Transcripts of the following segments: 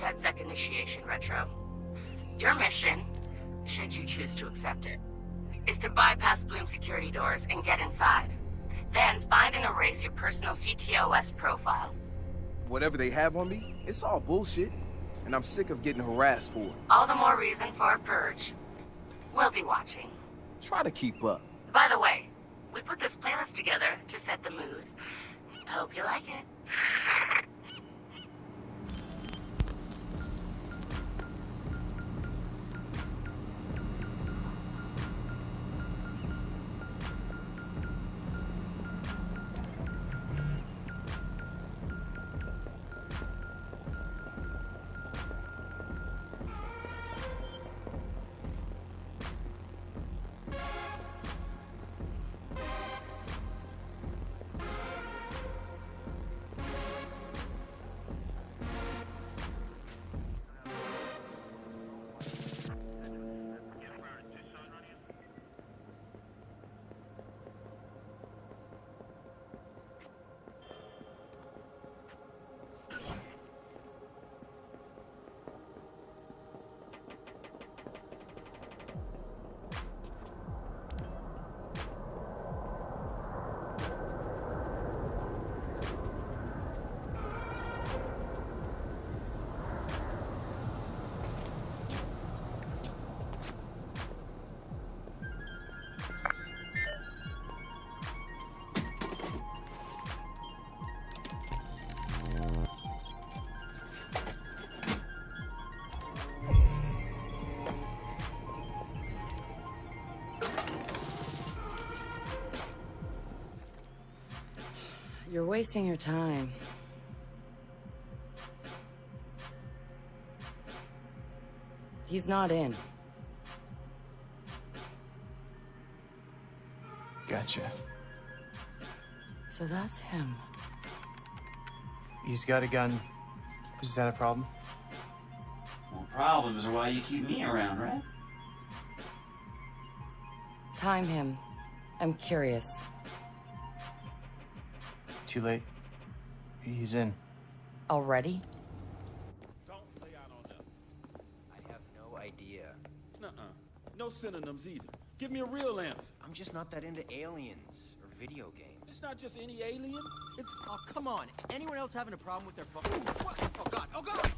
DedSec initiation, Retro. Your mission, should you choose to accept it, is to bypass Blume security doors and get inside. Then find and erase your personal CTOS profile. Whatever they have on me, it's all bullshit. And I'm sick of getting harassed for it. All the more reason for a purge. We'll be watching. Try to keep up. By the way, we put this playlist together to set the mood. Hope you like it. You're wasting your time. He's not in. Gotcha. So that's him. He's got a gun. Is that a problem? Well, problems are why you keep me around, right? Time him. I'm curious. Too late. He's in. Already? Don't say I don't know. I have no idea. Nuh-uh. No synonyms either. Give me a real answer. I'm just not that into aliens or video games. It's not just any alien. It's... Oh, come on. Anyone else having a problem with their phone? Oh, God. Oh, God!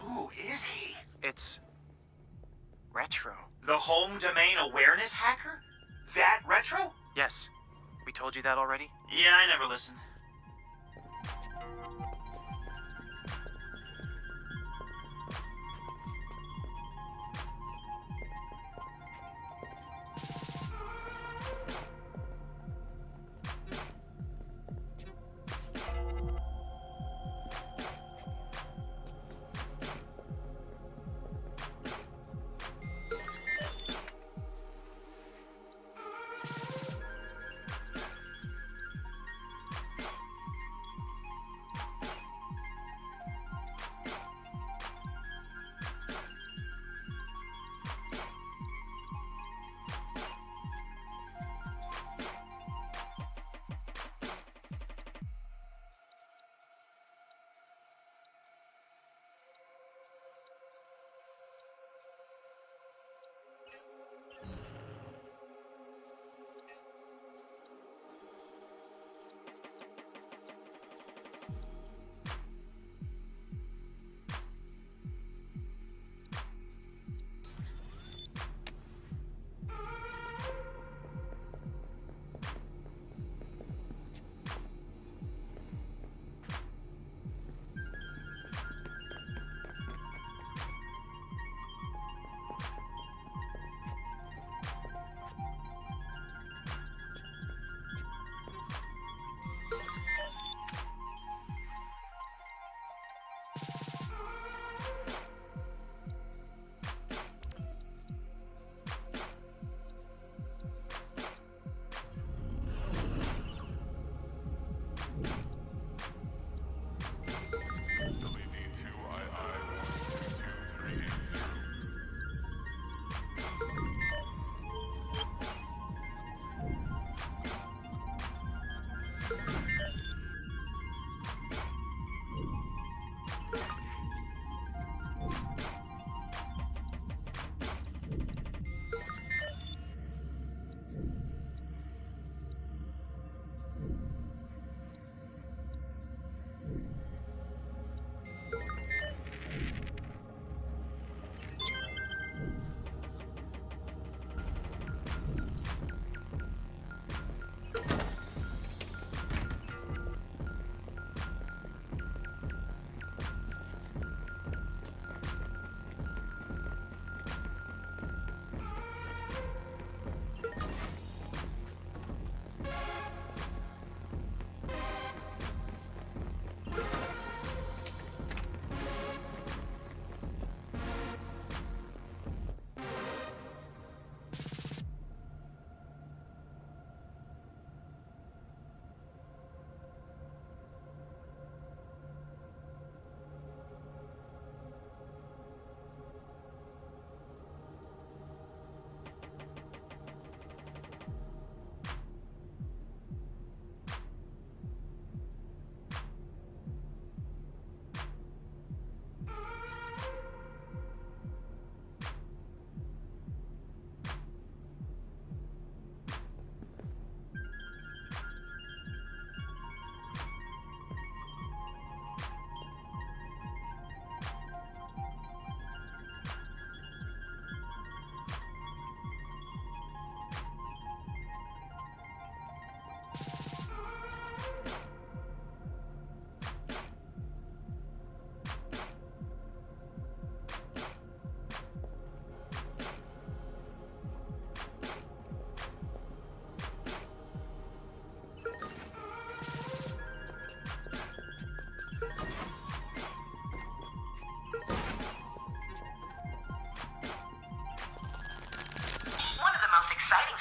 Who is he? It's... Retro. The home domain awareness hacker? That Retro? Yes. We told you that already? Yeah, I never listened.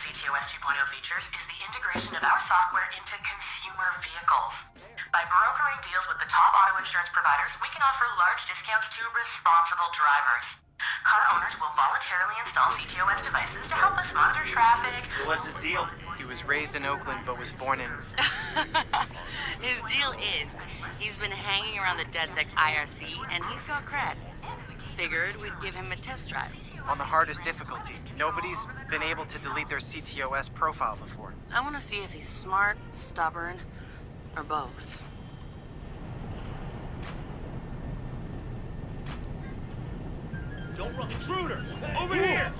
CTOS 2.0 features is the integration of our software into consumer vehicles. By brokering deals with the top auto insurance providers, we can offer large discounts to responsible drivers. Car owners will voluntarily install CTOS devices to help us monitor traffic. So what's his deal? He was raised in Oakland but was born in... His deal is, he's been hanging around the DedSec IRC and he's got cred. Figured we'd give him a test drive. on the hardest difficulty. Nobody's been able to delete their CTOS profile before. I want to see if he's smart, stubborn, or both. Don't run, intruder! Over here!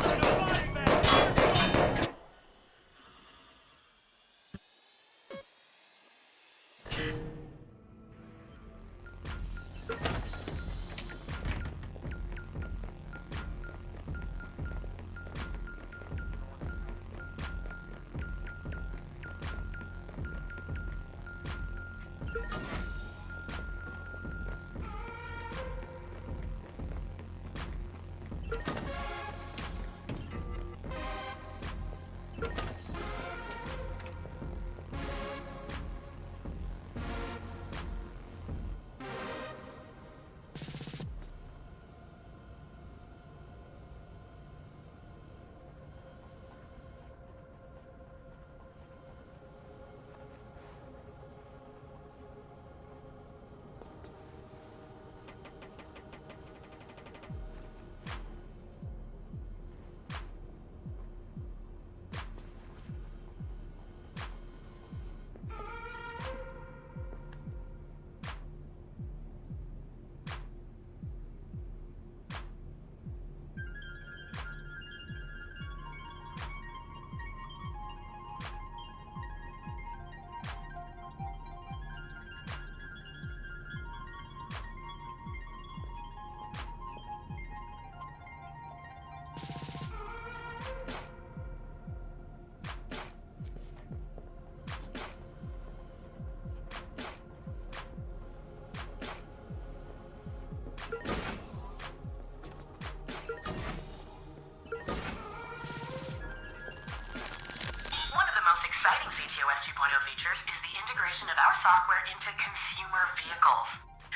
Features is the integration of our software into consumer vehicles.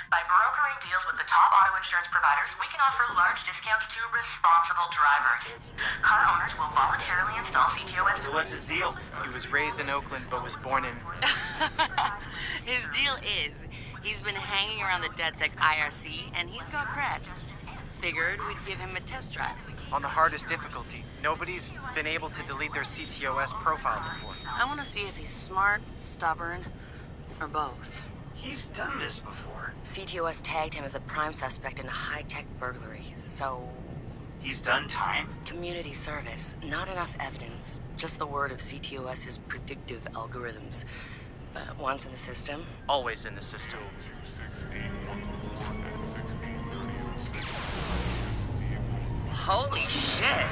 By brokering deals with the top auto insurance providers, we can offer large discounts to responsible drivers. Car owners will voluntarily install CTOS. So what's his deal? He was raised in Oakland but was born in... His deal is, He's been hanging around the DedSec IRC, and he's got cred. Figured we'd give him a test drive. On the hardest difficulty, nobody's been able to delete their CTOS profile before. I want to see if he's smart, stubborn, or both. He's done this before. CTOS tagged him as the prime suspect in a high-tech burglary, so... He's done time? Community service. Not enough evidence. Just the word of CTOS's predictive algorithms. Once in the system. Always in the system. Holy shit!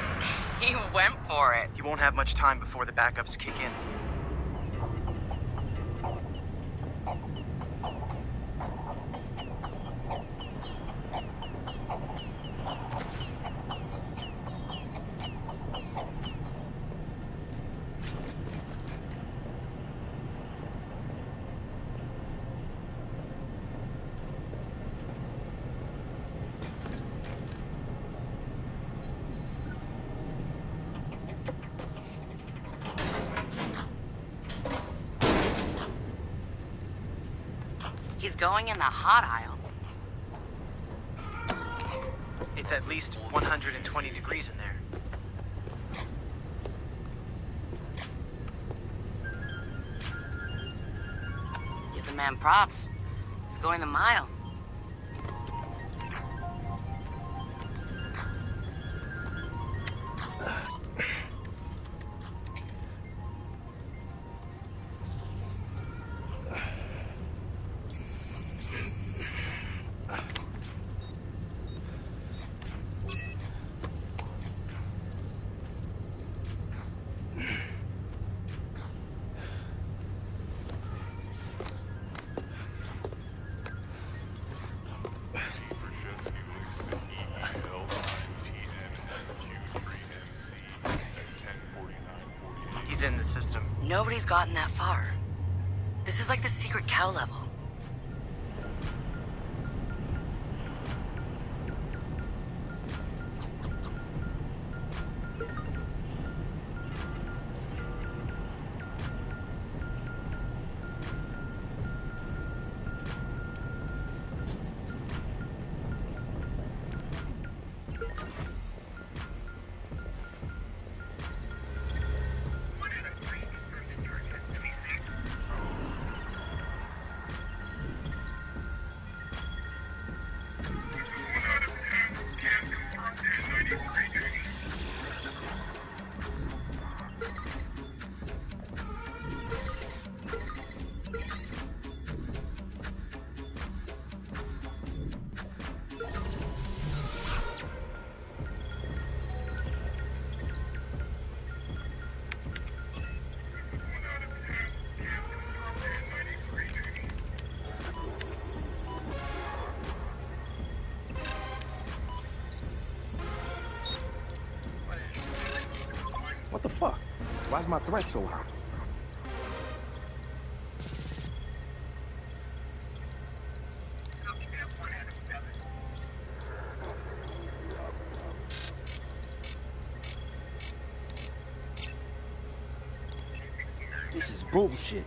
He went for it. You won't have much time before the backups kick in. He's going in the hot aisle. It's at least 120 degrees in there. Give the man props. He's going the mile. He's in the system. Nobody's gotten that far. This is like the secret cow level. What the fuck? Why's my threat so high? This is bullshit.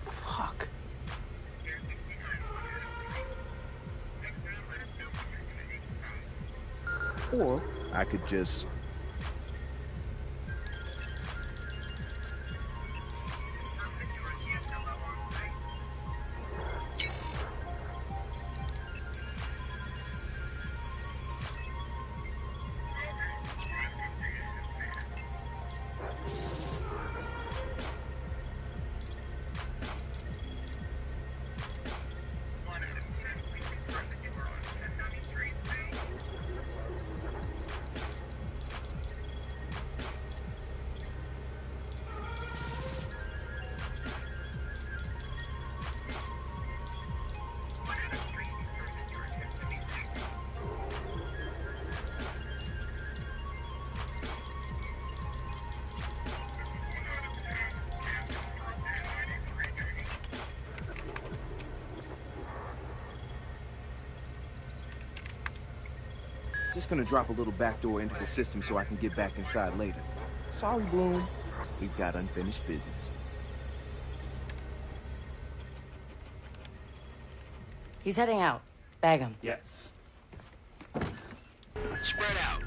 Fuck. Or I could just... Just gonna drop a little backdoor into the system so I can get back inside later. Sorry, Blume. We've got unfinished business. He's heading out. Bag him. Yeah. Spread out.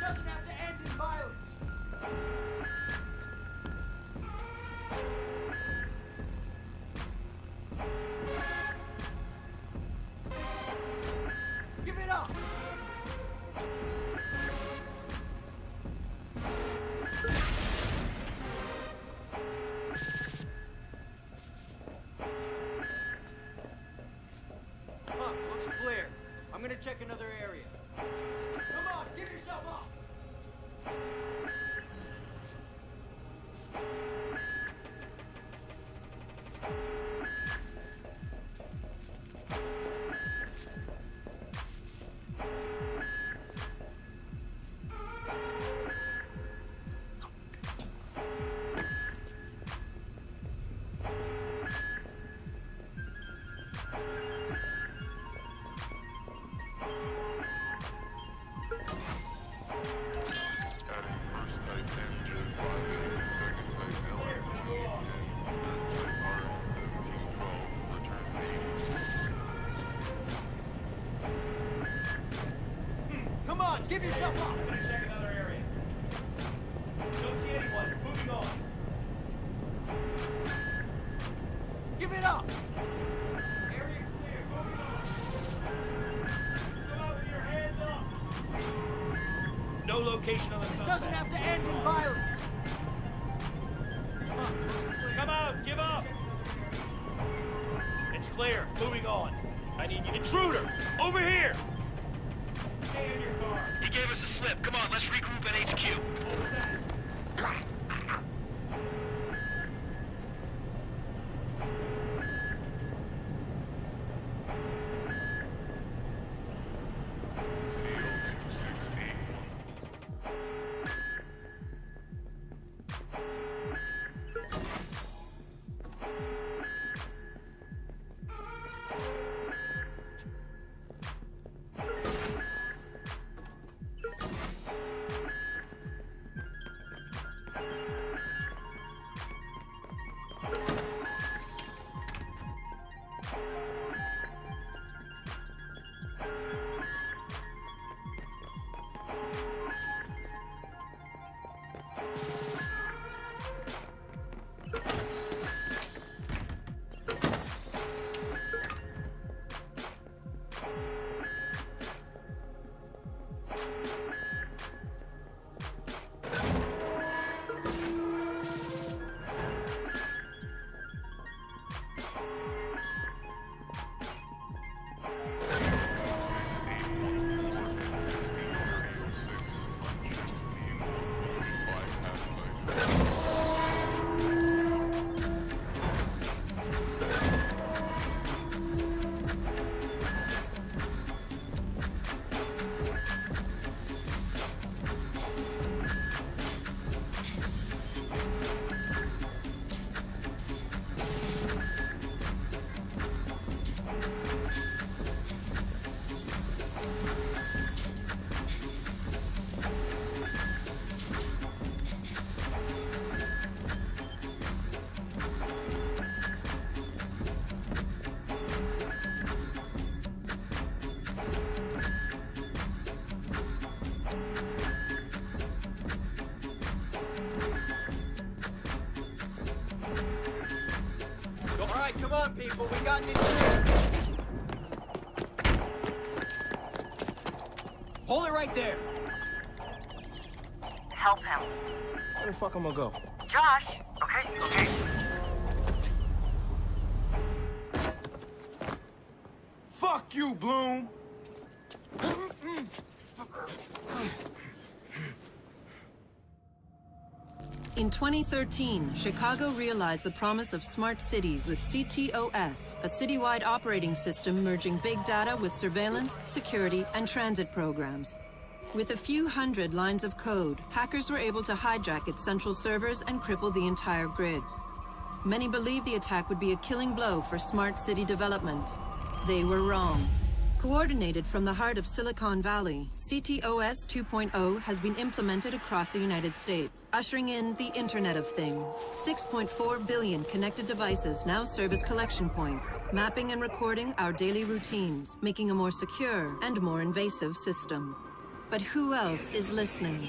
Doesn't have to end in violence. Give it up. Looks clear. I'm gonna check another area. Come on, give yourself up. Come on, give yourself up. I'm gonna check another area. Don't see anyone. Moving on. Give it up. Area clear. Moving on. Come out with your hands up. No location on the suspect. Doesn't have to end in violence. Come on, looks clear. Come out. Give up. It's clear. Moving on. I need you. Intruder! Over here! Stay in your car. He gave us a slip. Come on, let's regroup at HQ. What was that? All right, come on, people. We got an intruder. Hold it right there. Help him. Where the fuck am I gonna go? Josh. Okay. Fuck you, Blume! In 2013, Chicago realized the promise of smart cities with CTOS, a citywide operating system merging big data with surveillance, security, and transit programs. With a few hundred lines of code, hackers were able to hijack its central servers and cripple the entire grid. Many believed the attack would be a killing blow for smart city development. They were wrong. Coordinated from the heart of Silicon Valley, CTOS 2.0 has been implemented across the United States, ushering in the Internet of Things. 6.4 billion connected devices now serve as collection points, mapping and recording our daily routines, making a more secure and more invasive system. But who else is listening?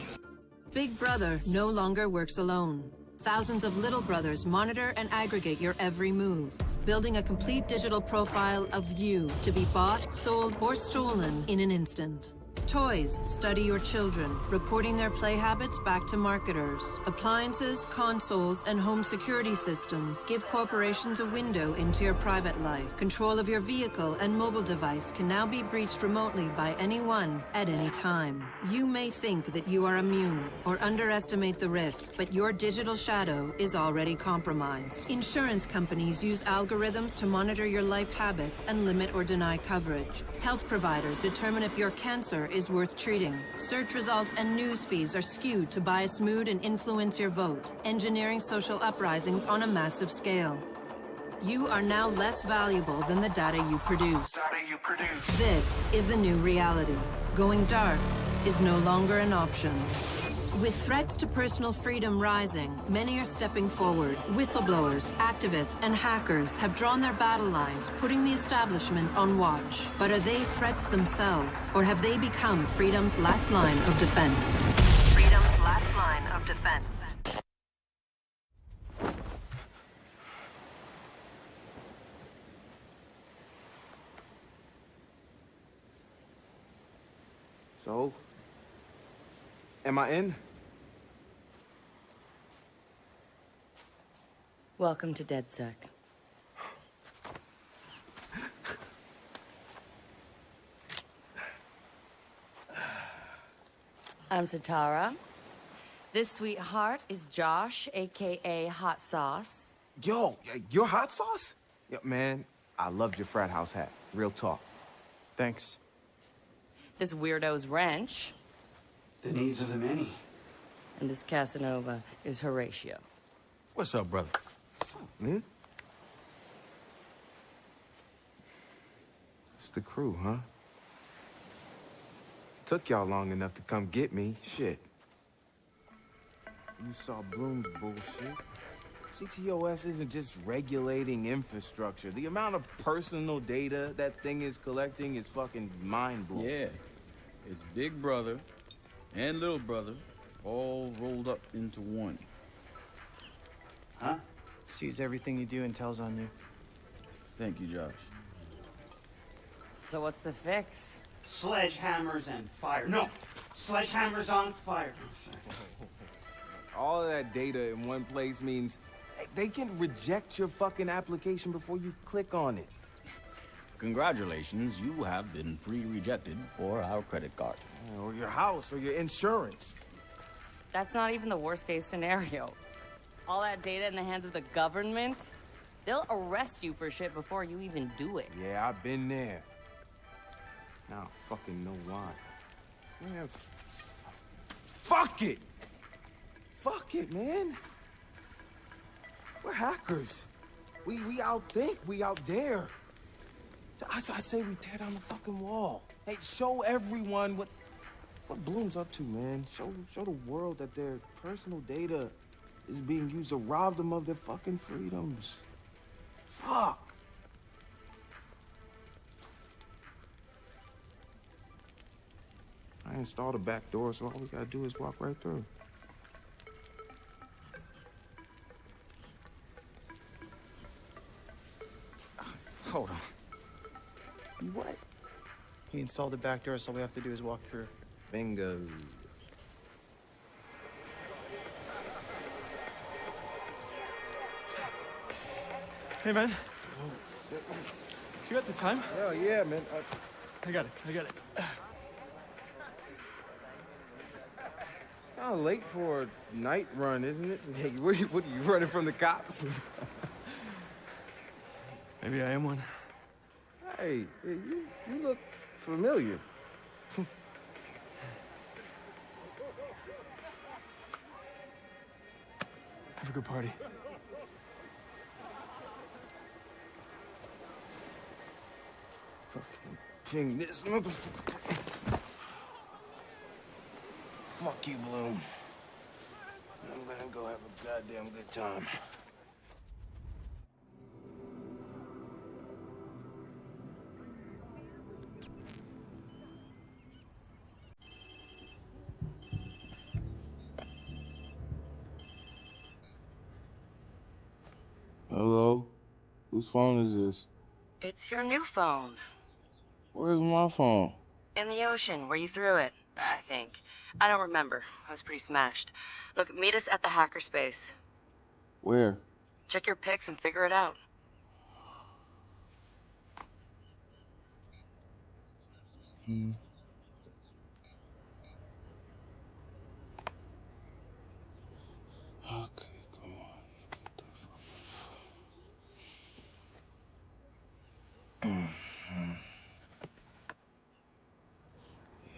Big Brother no longer works alone. Thousands of little brothers monitor and aggregate your every move, building a complete digital profile of you to be bought, sold, or stolen in an instant. Toys study your children, reporting their play habits back to marketers. Appliances, consoles, and home security systems give corporations a window into your private life. Control of your vehicle and mobile device can now be breached remotely by anyone at any time. You may think that you are immune or underestimate the risk, but your digital shadow is already compromised. Insurance companies use algorithms to monitor your life habits and limit or deny coverage. Health providers determine if your cancer is worth treating. Search results and news feeds are skewed to bias mood and influence your vote, engineering social uprisings on a massive scale. You are now less valuable than the data you produce. This is the new reality. Going dark is no longer an option. With threats to personal freedom rising, many are stepping forward. Whistleblowers, activists, and hackers have drawn their battle lines, putting the establishment on watch. But are they threats themselves, or have they become freedom's last line of defense? Freedom's last line of defense. So, am I in? Welcome to DedSec. I'm Satara. This sweetheart is Josh, aka Hot Sauce. Yo, your hot sauce? Yo, man, I loved your frat house hat. Real talk. Thanks. This weirdo's Wrench. The needs of the many. And this Casanova is Horatio. What's up, brother? What's up, man? It's the crew, huh? Took y'all long enough to come get me. Shit. You saw Blume's bullshit. CTOS isn't just regulating infrastructure. The amount of personal data that thing is collecting is fucking mind-blowing. Yeah. It's Big Brother and Little Brother all rolled up into one. Huh? Sees everything you do and tells on you. Thank you, Josh. So what's the fix? Sledgehammers and fire. No! Sledgehammers on fire. I'm sorry. All of that data in one place means they can reject your fucking application before you click on it. Congratulations, you have been pre-rejected for our credit card. Or your house, or your insurance. That's not even the worst case scenario. All that data in the hands of the government, they'll arrest you for shit before you even do it. Yeah, I've been there. Now I fucking know why. Man, fuck it! Fuck it, man. We're hackers. We outthink, we out dare. I say we tear down the fucking wall. Hey, show everyone what Blume's up to, man. Show the world that their personal data is being used to rob them of their fucking freedoms. Fuck. I installed a back door, so all we gotta do is walk right through. Hold on. What? He installed the back door, so all we have to do is walk through. Bingo. Hey, man. Do you got the time? Oh, yeah, man. I got it. It's kind of late for a night run, isn't it? Hey, what are you running from the cops? Maybe I am one. Hey, you look familiar. Have a good party. Fucking ping this motherfucker. Fuck you, Blume. I'm gonna go have a goddamn good time. Hello? Whose phone is this? It's your new phone. Where's my phone? In the ocean, where you threw it, I think. I don't remember. I was pretty smashed. Look, meet us at the hackerspace. Where? Check your pics and figure it out. Okay, come on.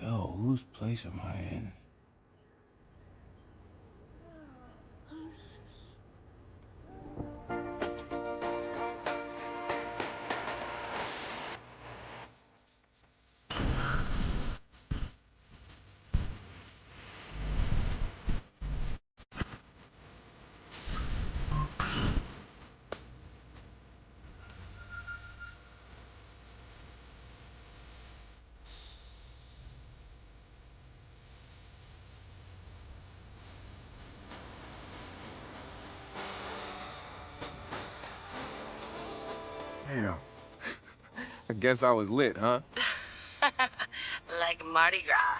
Yo, whose place am I in? Damn. I guess I was lit, huh? Like Mardi Gras.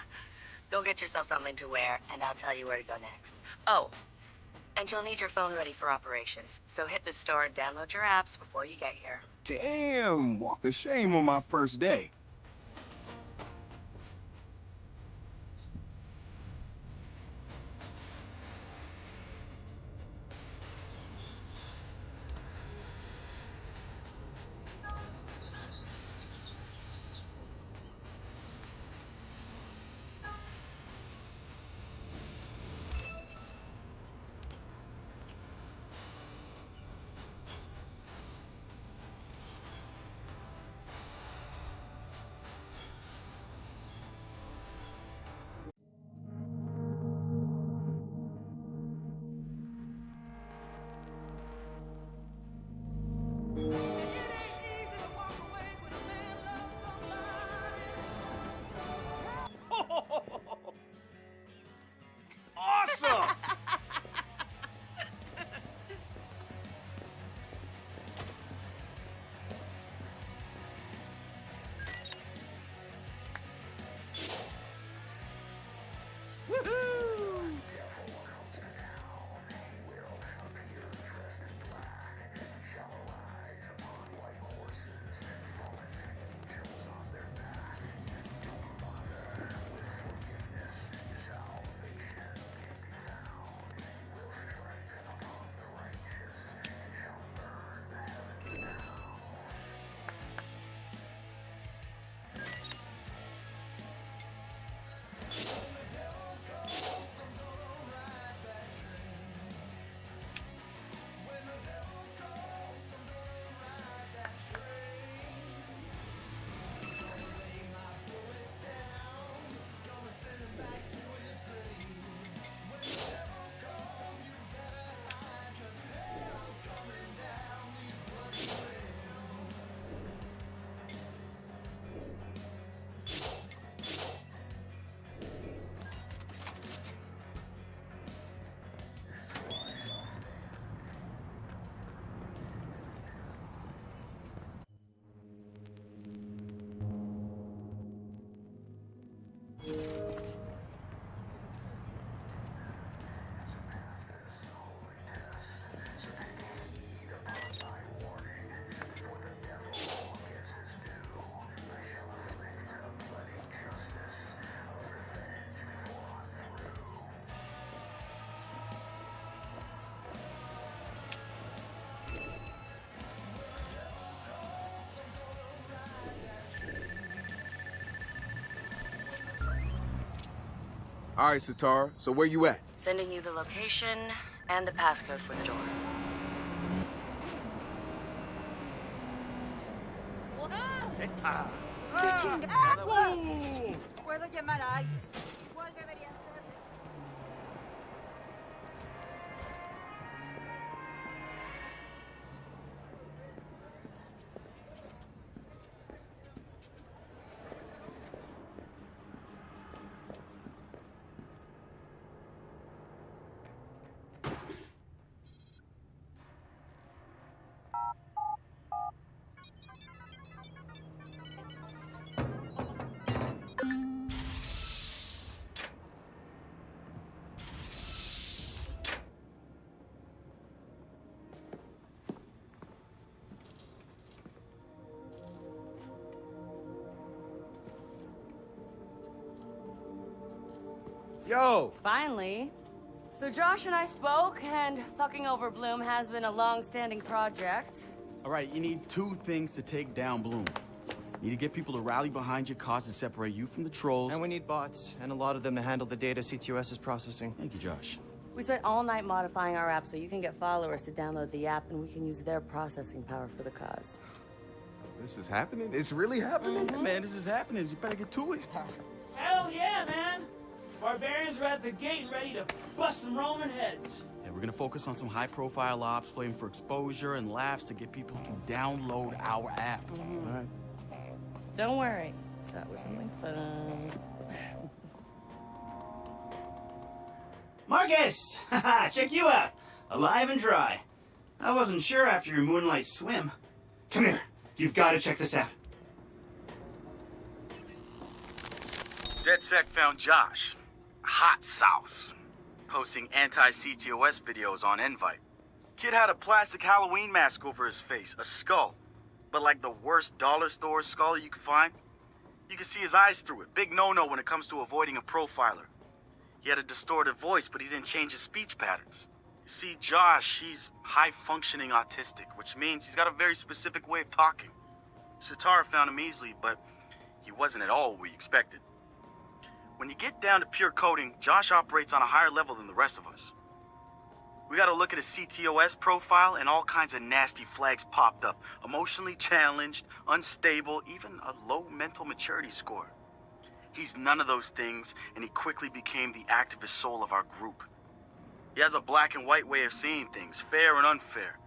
Go get yourself something to wear, and I'll tell you where to go next. Oh, and you'll need your phone ready for operations. So hit the store and download your apps before you get here. Damn, walk of shame on my first day. Awesome! All right, Satara, so where you at? Sending you the location and the passcode for the door. Ah. ¡Qué chingada! ¿Puedo llamar a alguien? ¿Cuál debería ser? Yo! Finally. So Josh and I spoke, and fucking over Blume has been a long-standing project. All right, you need two things to take down Blume. You need to get people to rally behind your cause and separate you from the trolls. And we need bots, and a lot of them to handle the data CTOS is processing. Thank you, Josh. We spent all night modifying our app so you can get followers to download the app, and we can use their processing power for the cause. This is happening? It's really happening? Yeah, man, this is happening. You better get to it. Hell yeah, man! Barbarians are at the gate and ready to bust some Roman heads. Yeah, we're gonna focus on some high-profile ops, playing for exposure and laughs to get people to download our app. All right. Don't worry. So it was something fun. Marcus! Haha, check you out. Alive and dry. I wasn't sure after your moonlight swim. Come here. You've got to check this out. DedSec found Josh. Hot sauce. Posting anti-CTOS videos on Invite. Kid had a plastic Halloween mask over his face, a skull. But like the worst dollar store skull you could find. You could see his eyes through it. Big no-no when it comes to avoiding a profiler. He had a distorted voice, but he didn't change his speech patterns. You see, Josh, he's high-functioning autistic, which means he's got a very specific way of talking. Satara found him easily, but he wasn't at all what we expected. When you get down to pure coding, Josh operates on a higher level than the rest of us. We got to look at his CTOS profile, and all kinds of nasty flags popped up. Emotionally challenged, unstable, even a low mental maturity score. He's none of those things, and he quickly became the activist soul of our group. He has a black and white way of seeing things, fair and unfair,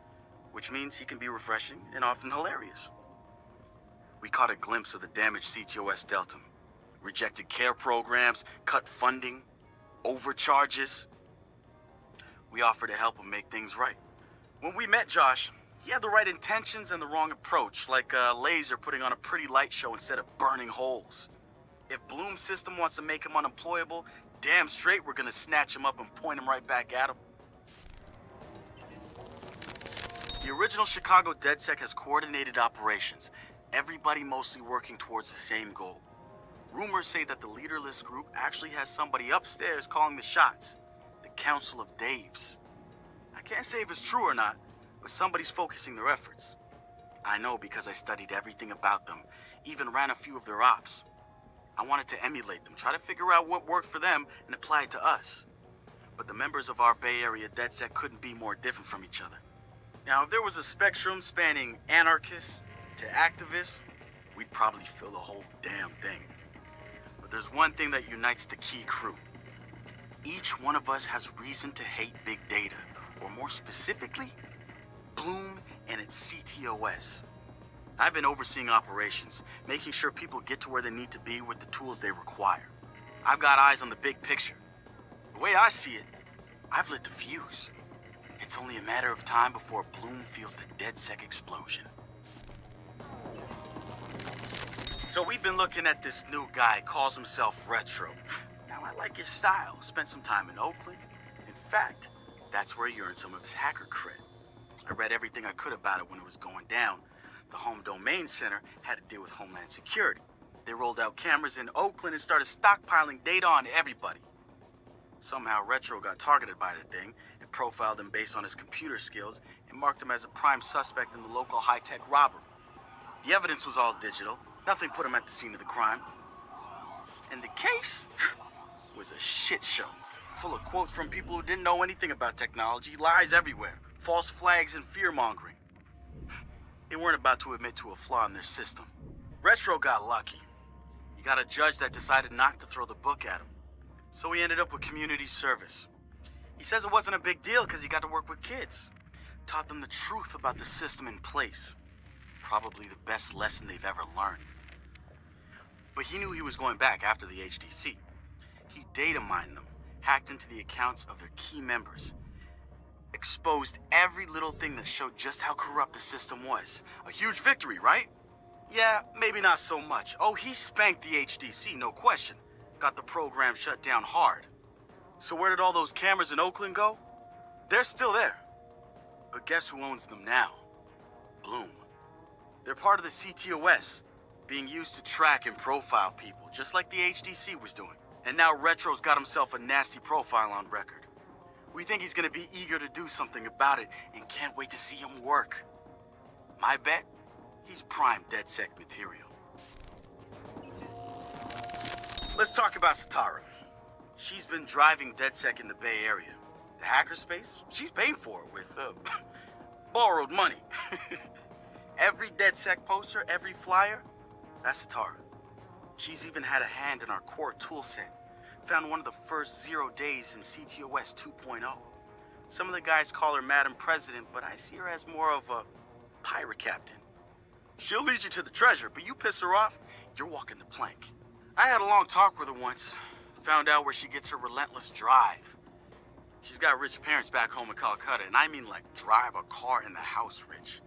which means he can be refreshing and often hilarious. We caught a glimpse of the damage CTOS dealt him. Rejected care programs, cut funding, overcharges. We offered to help him make things right. When we met Josh, he had the right intentions and the wrong approach, like a laser putting on a pretty light show instead of burning holes. If Blume's system wants to make him unemployable, damn straight we're gonna snatch him up and point him right back at him. The original Chicago DedSec has coordinated operations, everybody mostly working towards the same goal. Rumors say that the leaderless group actually has somebody upstairs calling the shots. The Council of Daves. I can't say if it's true or not, but somebody's focusing their efforts. I know because I studied everything about them, even ran a few of their ops. I wanted to emulate them, try to figure out what worked for them and apply it to us. But the members of our Bay Area DedSec couldn't be more different from each other. Now, if there was a spectrum spanning anarchists to activists, we'd probably fill the whole damn thing. But there's one thing that unites the key crew. Each one of us has reason to hate big data, or more specifically, Blume and its CTOS. I've been overseeing operations, making sure people get to where they need to be with the tools they require. I've got eyes on the big picture. The way I see it, I've lit the fuse. It's only a matter of time before Blume feels the DedSec explosion. So we've been looking at this new guy, calls himself Retro. Now I like his style, spent some time in Oakland. In fact, that's where he earned some of his hacker cred. I read everything I could about it when it was going down. The Home Domain Center had to deal with Homeland Security. They rolled out cameras in Oakland and started stockpiling data on everybody. Somehow Retro got targeted by the thing and profiled him based on his computer skills and marked him as a prime suspect in the local high-tech robbery. The evidence was all digital. Nothing put him at the scene of the crime. And the case was a shit show, full of quotes from people who didn't know anything about technology, lies everywhere, false flags and fear-mongering. They weren't about to admit to a flaw in their system. Retro got lucky. He got a judge that decided not to throw the book at him. So he ended up with community service. He says it wasn't a big deal because he got to work with kids. Taught them the truth about the system in place. Probably the best lesson they've ever learned. But he knew he was going back after the HDC. He data mined them, hacked into the accounts of their key members, exposed every little thing that showed just how corrupt the system was. A huge victory, right? Yeah, maybe not so much. Oh, he spanked the HDC, no question. Got the program shut down hard. So where did all those cameras in Oakland go? They're still there. But guess who owns them now? Blume. They're part of the CTOS, being used to track and profile people, just like the HDC was doing. And now Retro's got himself a nasty profile on record. We think he's gonna be eager to do something about it and can't wait to see him work. My bet? He's prime DedSec material. Let's talk about Satara. She's been driving DedSec in the Bay Area. The hackerspace, she's paying for it with borrowed money. Every DedSec poster, every flyer, that's Satara. She's even had a hand in our core toolset. Found one of the first 0 days in CTOS 2.0. Some of the guys call her Madam President, but I see her as more of a pirate captain. She'll lead you to the treasure, but you piss her off, you're walking the plank. I had a long talk with her once. Found out where she gets her relentless drive. She's got rich parents back home in Calcutta, and I mean like drive a car in the house rich.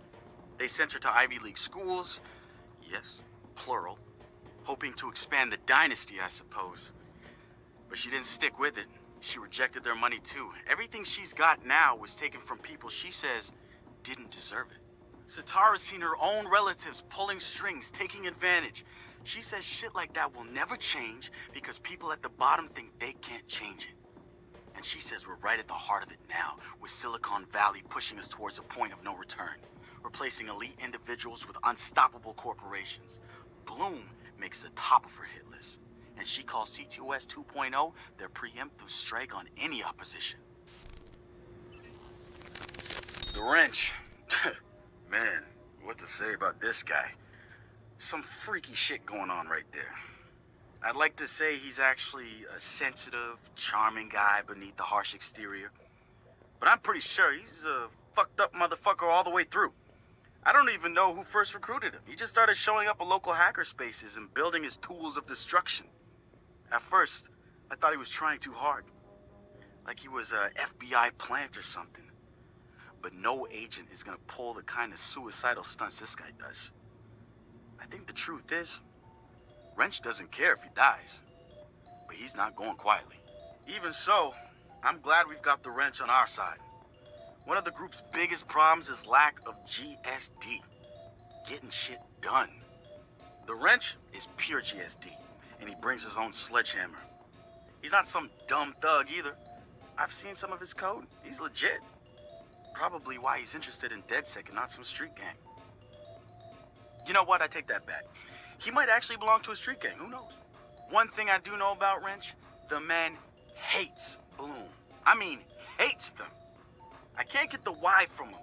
They sent her to Ivy League schools, yes, plural, hoping to expand the dynasty, I suppose. But she didn't stick with it. She rejected their money too. Everything she's got now was taken from people she says didn't deserve it. Satara's seen her own relatives pulling strings, taking advantage. She says shit like that will never change because people at the bottom think they can't change it. And she says we're right at the heart of it now, with Silicon Valley pushing us towards a point of no return, replacing elite individuals with unstoppable corporations. Blume makes the top of her hit list, and she calls CTOS 2.0 their preemptive strike on any opposition. The wrench. Man, what to say about this guy? Some freaky shit going on right there. I'd like to say he's actually a sensitive, charming guy beneath the harsh exterior. But I'm pretty sure he's a fucked up motherfucker all the way through. I don't even know who first recruited him. He just started showing up at local hacker spaces and building his tools of destruction. At first, I thought he was trying too hard. Like he was a FBI plant or something. But no agent is gonna pull the kind of suicidal stunts this guy does. I think the truth is, Wrench doesn't care if he dies, but he's not going quietly. Even so, I'm glad we've got the Wrench on our side. One of the group's biggest problems is lack of GSD, getting shit done. The Wrench is pure GSD, and he brings his own sledgehammer. He's not some dumb thug either. I've seen some of his code. He's legit. Probably why he's interested in DedSec and not some street gang. You know what? I take that back. He might actually belong to a street gang. Who knows? One thing I do know about Wrench, the man hates Blume. I mean, hates them. I can't get the why from him.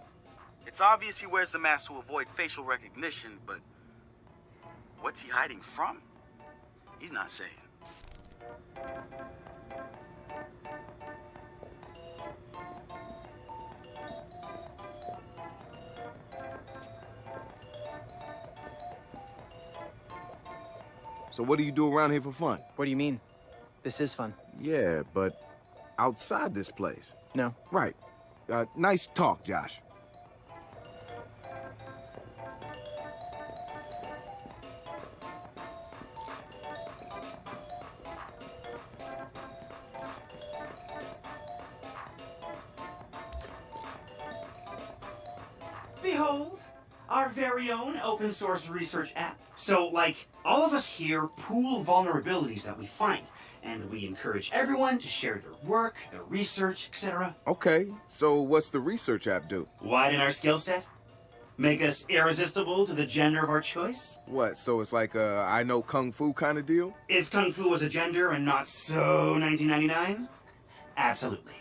It's obvious he wears the mask to avoid facial recognition, but what's he hiding from? He's not saying. So what do you do around here for fun? What do you mean? This is fun. Yeah, but outside this place. No. Right. Nice talk, Josh. Behold, our very own open source research app. So, like, all of us here pool vulnerabilities that we find, and we encourage everyone to share their work, their research, etc. Okay, so what's the research app do? Widen our skill set? Make us irresistible to the gender of our choice? What, so it's like a I know Kung Fu kind of deal? If Kung Fu was a gender and not so 1999? Absolutely.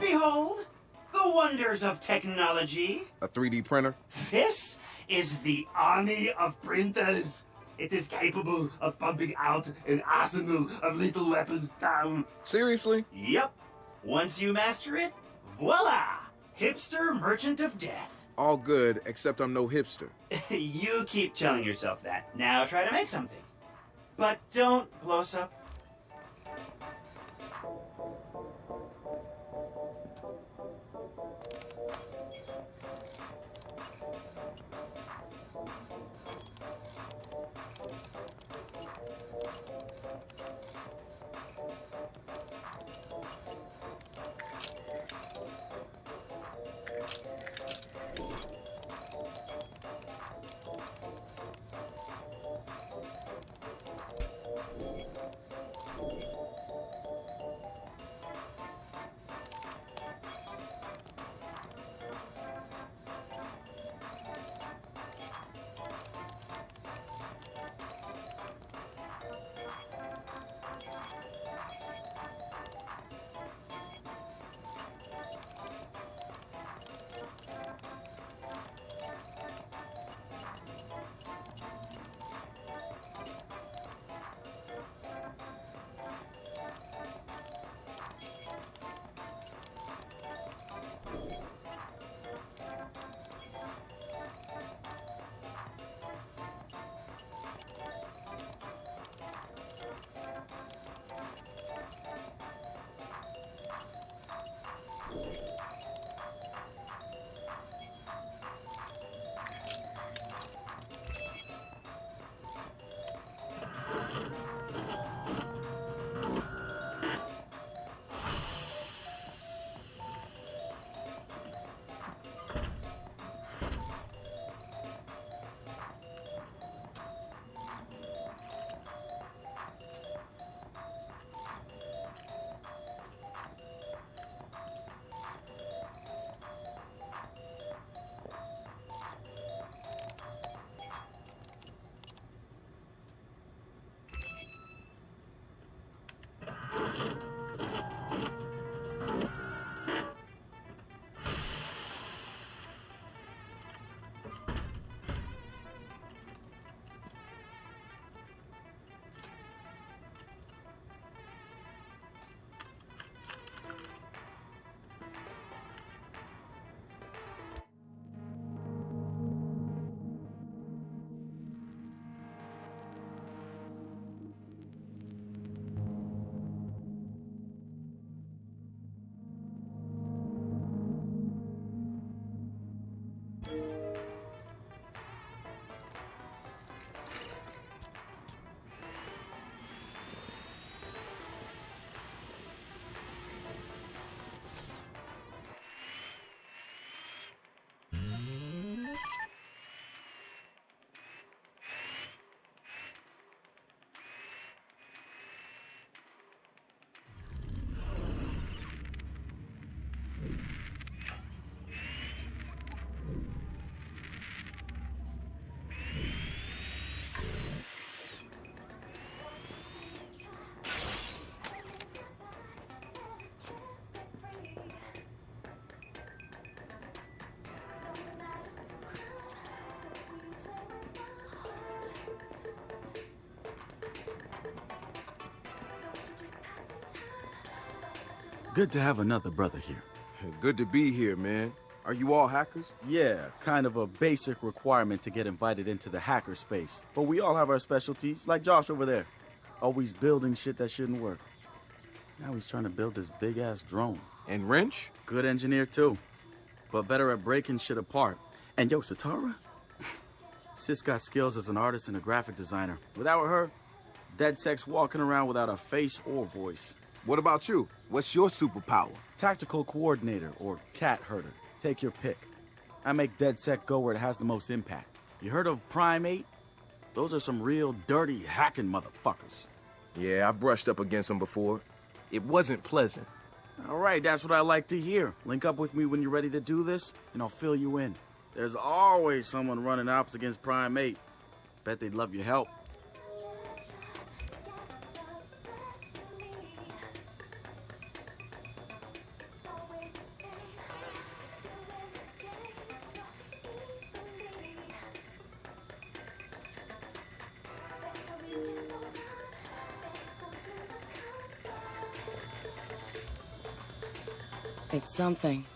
Behold, the wonders of technology. A 3D printer? This is the army of printers. It is capable of pumping out an arsenal of lethal weapons down. Seriously? Yep. Once you master it, voila! Hipster merchant of death. All good, except I'm no hipster. You keep telling yourself that. Now try to make something. But don't blow us up. Good to have another brother here. Good to be here, man. Are you all hackers? Yeah, kind of a basic requirement to get invited into the hacker space. But we all have our specialties, like Josh over there. Always building shit that shouldn't work. Now he's trying to build this big-ass drone. And Wrench? Good engineer, too. But better at breaking shit apart. And yo, Satara? Sis got skills as an artist and a graphic designer. Without her, DedSec's walking around without a face or voice. What about you? What's your superpower? Tactical coordinator, or cat herder. Take your pick. I make DedSec go where it has the most impact. You heard of Prime 8? Those are some real dirty hacking motherfuckers. Yeah, I've brushed up against them before. It wasn't pleasant. All right, that's what I like to hear. Link up with me when you're ready to do this, and I'll fill you in. There's always someone running ops against Prime 8. Bet they'd love your help. It's something,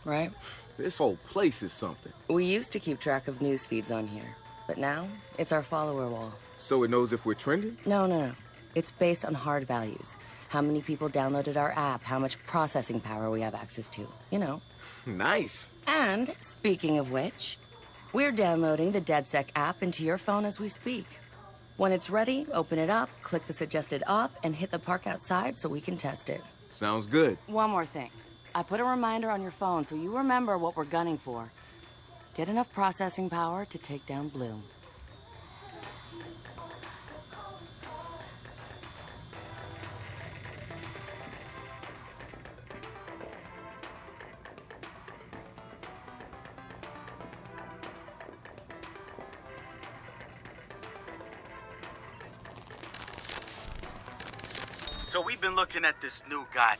right? This whole place is something. We used to keep track of news feeds on here, but now it's our follower wall. So it knows if we're trending? No. It's based on hard values. How many people downloaded our app, how much processing power we have access to, you know. Nice. And, speaking of which, we're downloading the DedSec app into your phone as we speak. When it's ready, open it up, click the suggested op, and hit the park outside so we can test it. Sounds good. One more thing. I put a reminder on your phone so you remember what we're gunning for. Get enough processing power to take down Blume. So we've been looking at this new guy.